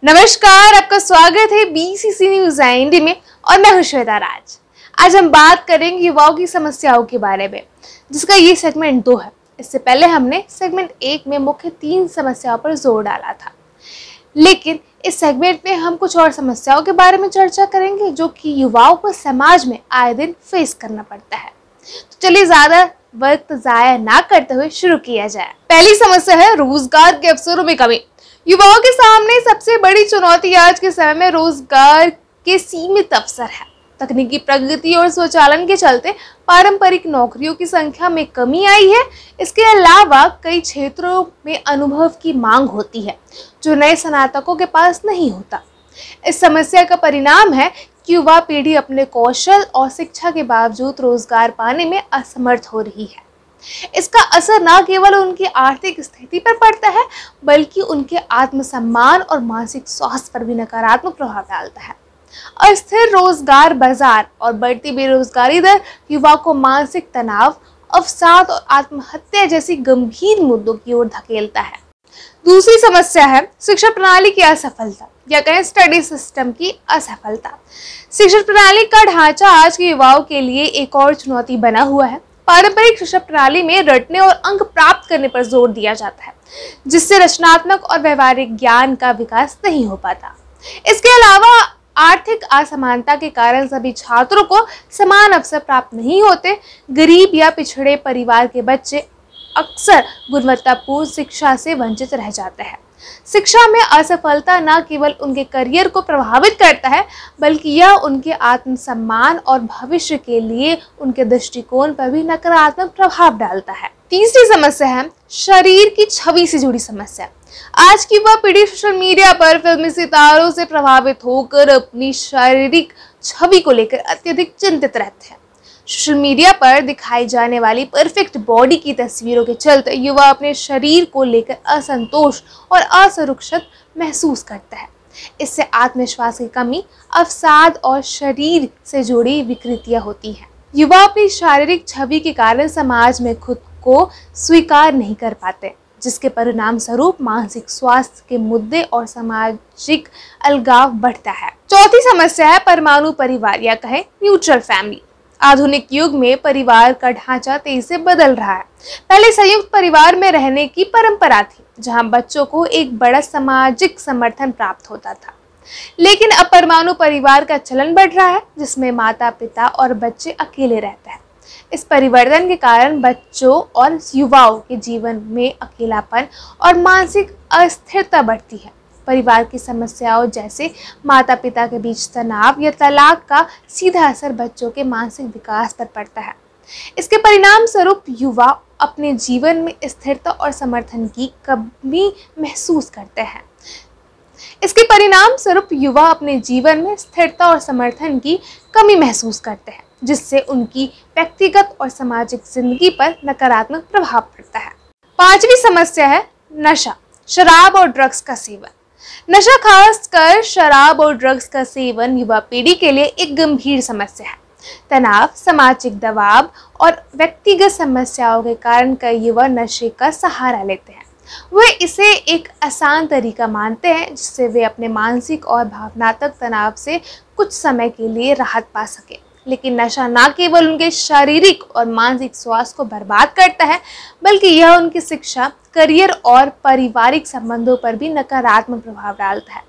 नमस्कार, आपका स्वागत है बीसीसी न्यूज इंडी में और मैं हूं श्वेता राज। आज हम बात करेंगे युवाओं की समस्याओं के बारे में, जिसका ये सेगमेंट 2 है। इससे पहले हमने सेगमेंट 1 में मुख्य 3 समस्याओं पर जोर डाला था, लेकिन इस सेगमेंट में हम कुछ और समस्याओं के बारे में चर्चा करेंगे जो कि युवाओं को समाज में आए दिन फेस करना पड़ता है। तो चलिए ज्यादा वक्त जाया ना करते हुए शुरू किया जाए। पहली समस्या है रोजगार के अवसरों में कमी। युवाओं के सामने सबसे बड़ी चुनौती आज के समय में रोजगार के सीमित अवसर है। तकनीकी प्रगति और स्वचालन के चलते पारंपरिक नौकरियों की संख्या में कमी आई है। इसके अलावा कई क्षेत्रों में अनुभव की मांग होती है जो नए स्नातकों के पास नहीं होता। इस समस्या का परिणाम है कि युवा पीढ़ी अपने कौशल और शिक्षा के बावजूद रोजगार पाने में असमर्थ हो रही है। इसका असर न केवल उनकी आर्थिक स्थिति पर पड़ता है, बल्कि उनके आत्मसम्मान और मानसिक स्वास्थ्य पर भी नकारात्मक प्रभाव डालता है। अस्थिर रोजगार बाजार और बढ़ती बेरोजगारी दर युवा को मानसिक तनाव, अवसाद और आत्महत्या जैसी गंभीर मुद्दों की ओर धकेलता है। दूसरी समस्या है शिक्षा प्रणाली की असफलता, या कहें स्टडी सिस्टम की असफलता। शिक्षा प्रणाली का ढांचा आज के युवाओं के लिए एक और चुनौती बना हुआ है। पारंपरिक शिक्षा प्रणाली में रटने और अंक प्राप्त करने पर जोर दिया जाता है, जिससे रचनात्मक और व्यवहारिक ज्ञान का विकास नहीं हो पाता। इसके अलावा आर्थिक असमानता के कारण सभी छात्रों को समान अवसर प्राप्त नहीं होते। गरीब या पिछड़े परिवार के बच्चे अक्सर गुणवत्तापूर्ण शिक्षा से वंचित रह जाते हैं। शिक्षा में असफलता न केवल उनके करियर को प्रभावित करता है, बल्कि यह उनके आत्मसम्मान और भविष्य के लिए उनके दृष्टिकोण पर भी नकारात्मक प्रभाव डालता है। तीसरी समस्या है शरीर की छवि से जुड़ी समस्या। आज की वह पीढ़ी सोशल मीडिया पर फिल्मी सितारों से प्रभावित होकर अपनी शारीरिक छवि को लेकर अत्यधिक चिंतित रहते हैं। सोशल मीडिया पर दिखाई जाने वाली परफेक्ट बॉडी की तस्वीरों के चलते युवा अपने शरीर को लेकर असंतोष और असुरक्षित महसूस करता है। इससे आत्मविश्वास की कमी, अवसाद और शरीर से जुड़ी विकृतियां होती हैं। युवा अपनी शारीरिक छवि के कारण समाज में खुद को स्वीकार नहीं कर पाते, जिसके परिणाम स्वरूप मानसिक स्वास्थ्य के मुद्दे और सामाजिक अलगाव बढ़ता है। चौथी समस्या है परमाणु परिवार, या कहें न्यूट्रल फैमिली। आधुनिक युग में परिवार का ढांचा तेजी से बदल रहा है। पहले संयुक्त परिवार में रहने की परंपरा थी, जहां बच्चों को एक बड़ा सामाजिक समर्थन प्राप्त होता था। लेकिन अब परमाणु परिवार का चलन बढ़ रहा है, जिसमें माता पिता और बच्चे अकेले रहते हैं। इस परिवर्तन के कारण बच्चों और युवाओं के जीवन में अकेलापन और मानसिक अस्थिरता बढ़ती है। परिवार की समस्याओं जैसे माता पिता के बीच तनाव या तलाक का सीधा असर बच्चों के मानसिक विकास पर पड़ता है। इसके परिणाम स्वरूप युवा अपने जीवन में स्थिरता और समर्थन की कमी महसूस करते हैं। जिससे उनकी व्यक्तिगत और सामाजिक जिंदगी पर नकारात्मक प्रभाव पड़ता है। पांचवी समस्या है नशा, शराब और ड्रग्स का सेवन। नशा, खासकर शराब और ड्रग्स का सेवन युवा पीढ़ी के लिए एक गंभीर समस्या है। तनाव, सामाजिक दबाव और व्यक्तिगत समस्याओं के कारण कई युवा नशे का सहारा लेते हैं। वे इसे एक आसान तरीका मानते हैं जिससे वे अपने मानसिक और भावनात्मक तनाव से कुछ समय के लिए राहत पा सके। लेकिन नशा न केवल उनके शारीरिक और मानसिक स्वास्थ्य को बर्बाद करता है, बल्कि यह उनकी शिक्षा, करियर और पारिवारिक संबंधों पर भी नकारात्मक प्रभाव डालता है।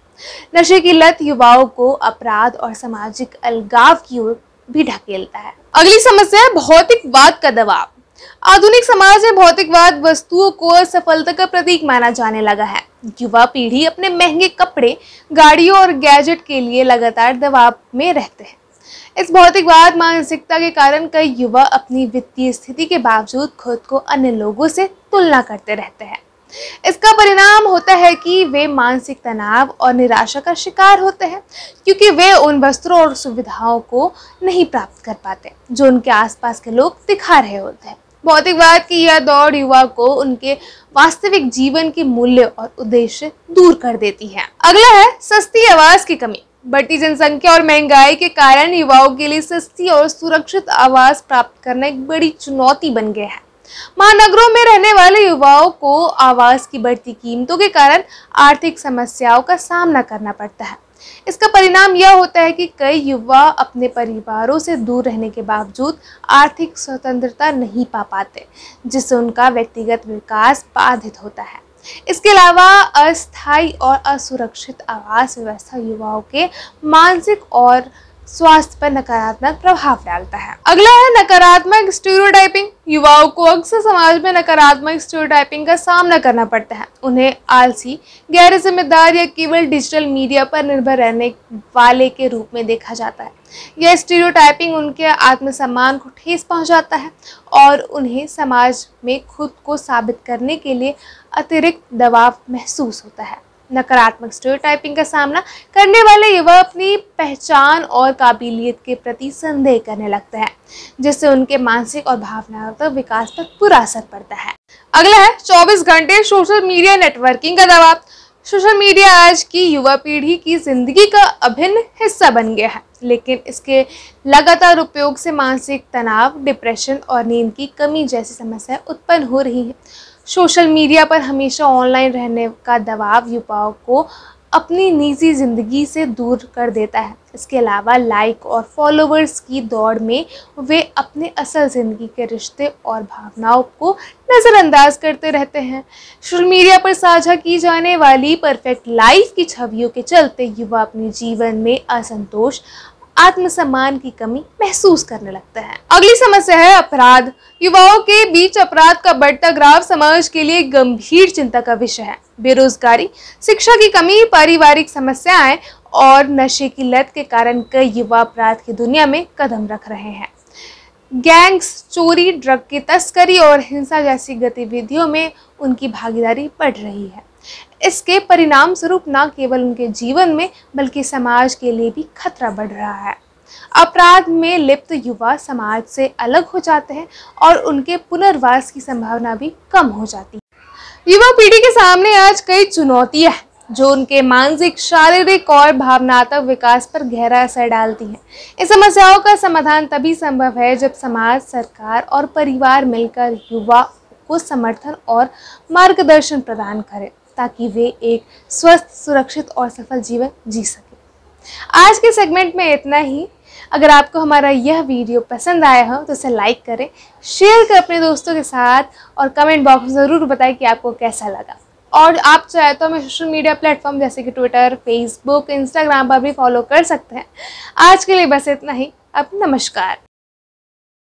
नशे की लत युवाओं को अपराध और सामाजिक अलगाव की ओर भी ढकेलता है। अगली समस्या है भौतिकवाद का दबाव। आधुनिक समाज में भौतिकवाद वस्तुओं को सफलता का प्रतीक माना जाने लगा है। युवा पीढ़ी अपने महंगे कपड़े, गाड़ियों और गैजेट के लिए लगातार दबाव में रहते हैं। इस भौतिकवाद मानसिकता के कारण कई युवा अपनी वित्तीय स्थिति के बावजूद खुद को अन्य लोगों से तुलना करते रहते हैं। इसका परिणाम होता है कि वे मानसिक तनाव और निराशा का शिकार होते हैं, क्योंकि वे उन वस्त्रों और सुविधाओं को नहीं प्राप्त कर पाते जो उनके आसपास के लोग दिखा रहे होते हैं। भौतिकवाद की यह दौड़ युवा को उनके वास्तविक जीवन के मूल्य और उद्देश्य दूर कर देती है। अगला है सस्ती आवाज की कमी। बढ़ती जनसंख्या और महंगाई के कारण युवाओं के लिए सस्ती और सुरक्षित आवास प्राप्त करना एक बड़ी चुनौती बन गया है। महानगरों में रहने वाले युवाओं को आवास की बढ़ती कीमतों के कारण आर्थिक समस्याओं का सामना करना पड़ता है। इसका परिणाम यह होता है कि कई युवा अपने परिवारों से दूर रहने के बावजूद आर्थिक स्वतंत्रता नहीं पा पाते, जिससे उनका व्यक्तिगत विकास बाधित होता है। इसके अलावा अस्थायी और असुरक्षित आवास व्यवस्था युवाओं के मानसिक और स्वास्थ्य पर नकारात्मक प्रभाव डालता है। अगला है नकारात्मक स्टीरियोटाइपिंग। युवाओं को अक्सर समाज में नकारात्मक स्टीरियोटाइपिंग का सामना करना पड़ता है। उन्हें आलसी, गैर जिम्मेदार या केवल डिजिटल मीडिया पर निर्भर रहने वाले के रूप में देखा जाता है। यह स्टीरियोटाइपिंग उनके आत्मसम्मान को ठेस पहुंचाता है और उन्हें समाज में खुद को साबित करने के लिए अतिरिक्त दबाव महसूस होता है। नकारात्मक स्टीरियोटाइपिंग का सामना करने वाले युवा अपनी पहचान और काबिलियत के प्रति संदेह करने लगते हैं, जिससे उनके मानसिक और भावनात्मक विकास पर बुरा असर पड़ता है। अगला है 24 घंटे सोशल मीडिया नेटवर्किंग का दबाव। सोशल मीडिया आज की युवा पीढ़ी की जिंदगी का अभिन्न हिस्सा बन गया है, लेकिन इसके लगातार उपयोग से मानसिक तनाव, डिप्रेशन और नींद की कमी जैसी समस्याएं उत्पन्न हो रही हैं। सोशल मीडिया पर हमेशा ऑनलाइन रहने का दबाव युवाओं को अपनी निजी जिंदगी से दूर कर देता है। इसके अलावा लाइक और फॉलोअर्स की दौड़ में वे अपने असल ज़िंदगी के रिश्ते और भावनाओं को नज़रअंदाज करते रहते हैं। सोशल मीडिया पर साझा की जाने वाली परफेक्ट लाइफ की छवियों के चलते युवा अपने जीवन में असंतोष, आत्मसम्मान की कमी महसूस करने लगता है। अगली समस्या है अपराध। युवाओं के बीच अपराध का बढ़ता ग्राफ समाज के लिए गंभीर चिंता का विषय है। बेरोजगारी, शिक्षा की कमी, पारिवारिक समस्याएं और नशे की लत के कारण कई युवा अपराध की दुनिया में कदम रख रहे हैं। गैंग्स, चोरी, ड्रग की तस्करी और हिंसा जैसी गतिविधियों में उनकी भागीदारी बढ़ रही है। इसके परिणाम स्वरूप न केवल उनके जीवन में बल्कि समाज के लिए भी खतरा बढ़ रहा है। अपराध में लिप्त युवा समाज से अलग हो जाते हैं और उनके पुनर्वास की संभावना भी कम हो जाती है। युवा पीढ़ी के सामने आज कई चुनौतियां हैं जो उनके मानसिक, शारीरिक और भावनात्मक विकास पर गहरा असर डालती हैं। इन समस्याओं का समाधान तभी संभव है जब समाज, सरकार और परिवार मिलकर युवा को समर्थन और मार्गदर्शन प्रदान करें, ताकि वे एक स्वस्थ, सुरक्षित और सफल जीवन जी सकें। आज के सेगमेंट में इतना ही। अगर आपको हमारा यह वीडियो पसंद आया हो तो इसे लाइक करें, शेयर करें अपने दोस्तों के साथ और कमेंट बॉक्स में ज़रूर बताएं कि आपको कैसा लगा। और आप चाहे तो हमें सोशल मीडिया प्लेटफॉर्म जैसे कि ट्विटर, फेसबुक, इंस्टाग्राम पर भी फॉलो कर सकते हैं। आज के लिए बस इतना ही। अब नमस्कार।